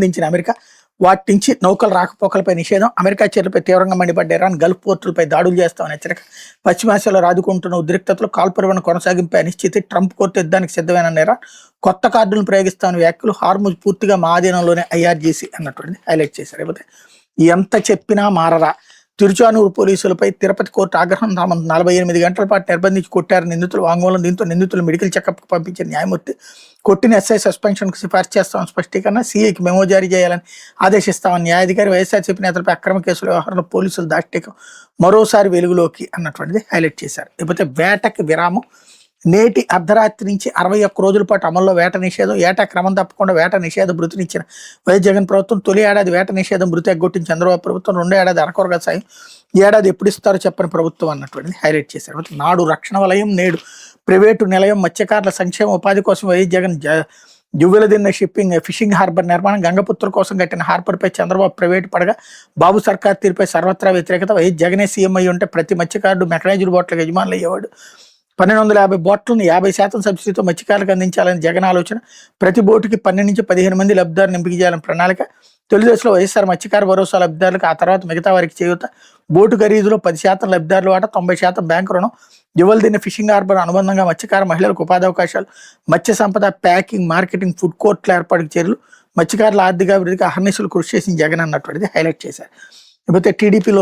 సంబంధించిన అమెరికా వాటి నుంచి నౌకల రాకపోకలపై నిషేధం, అమెరికా చర్యలపై తీవ్రంగా మండిపడ్డ ఇరాన్ గల్ఫ్ పోర్టులపై దాడులు చేస్తామని హెచ్చరిక, పశ్చిమాసియాలో రాజుకుంటున్న ఉద్రిక్తతలు కాల్పురవణ కొనసాగింపే అనిశ్చితి, ట్రంప్ కోర్టు యుద్ధానికి సిద్ధమైన ఇరాన్ కొత్త కార్డులను ప్రయోగిస్తామని వ్యాఖ్యలు, హార్ముజ్ పూర్తిగా మా ఆధీనంలోనే ఐఆర్జీసీ అన్నటువంటిది హైలైట్ చేశారు. లేకపోతే ఎంత చెప్పినా మారరా, తిరుచానూరు పోలీసులపై తిరుపతి కోర్టు ఆగ్రహం, 48 గంటల పాటు నిర్బంధించి కొట్టారు నిందితులు వాంగ్మూలం. దీంతో నిందితులు మెడికల్ చెకప్కి పంపించిన న్యాయమూర్తి కొట్టిన ఎస్ఐ సస్పెన్షన్కు సిఫార్సు చేస్తామని స్పష్టీకరణ, సీఐకి మెమో జారీ చేయాలని ఆదేశిస్తామని న్యాయాధికారి. వైఎస్ఆర్సీపీ నేతలపై అక్రమ కేసుల వ్యవహారంలో పోలీసులు దాష్టికం మరోసారి వెలుగులోకి అన్నటువంటిది హైలైట్ చేశారు. లేకపోతే వేటకి విరామం, నేటి అర్ధరాత్రి నుంచి 61 రోజుల పాటు అమల్లో వేట నిషేధం, ఏటా క్రమం తప్పకుండా వేట నిషేధ భృతినిచ్చిన వైఎస్ జగన్ ప్రభుత్వం, తొలి ఏడాది వేట నిషేధం భృతి ఎగ్గొట్టిన చంద్రబాబు ప్రభుత్వం, 2వ ఏడాది అరకొరగా సాయం, ఏడాది ఎప్పుడు ఇస్తారో చెప్పని ప్రభుత్వం అన్నటువంటిది హైలైట్ చేశారు. నాడు రక్షణ వలయం, నేడు ప్రైవేటు నిలయం, మత్స్యకారుల సంక్షేమ ఉపాధి కోసం YS Jagan Juvvaladinne fishing harbour నిర్మాణం, గంగపుత్ర కోసం కట్టిన హార్బర్పై చంద్రబాబు ప్రైవేటు పడగా బాబు సర్కార్ తీరుపై సర్వత్రా వ్యతిరేకత, వైఎస్ జగనే సీఎం అయ్యి ఉంటే ప్రతి మత్స్యకారుడు మెకనైజ్డ్ బోట్లకు యజమానులు అయ్యేవాడు, 1250 బోట్లను 50% సబ్సిడీతో మత్స్యకారులకు అందించాలని జగన్ ఆలోచన, ప్రతి బోటుకి 12 నుంచి 15 మంది లబ్ధిదారులను ఎంపిక చేయాలని ప్రణాళిక, తొలి దశలో వైఎస్ఆర్ మత్స్యకార భరోసా లబ్ధిదారులకు, ఆ తర్వాత మిగతా వారికి చేయూత, బోటు ఖరీదులో 10% లబ్ధిదారుల వాటా, 90% బ్యాంకు రుణం, యువల్దిన ఫిషింగ్ హార్బర్ అనుబంధంగా మత్స్యకార మహిళలకు ఉపాధి అవకాశాలు, Matsya Sampada packing marketing food కోర్టుల ఏర్పాటుకు చర్యలు, మత్స్యకారుల ఆర్థికాభివృద్ధికి అహర్నిశలు కృషి చేసిన జగన్ అన్నటువంటిది హైలైట్ చేశారు. లేకపోతే టీడీపీలో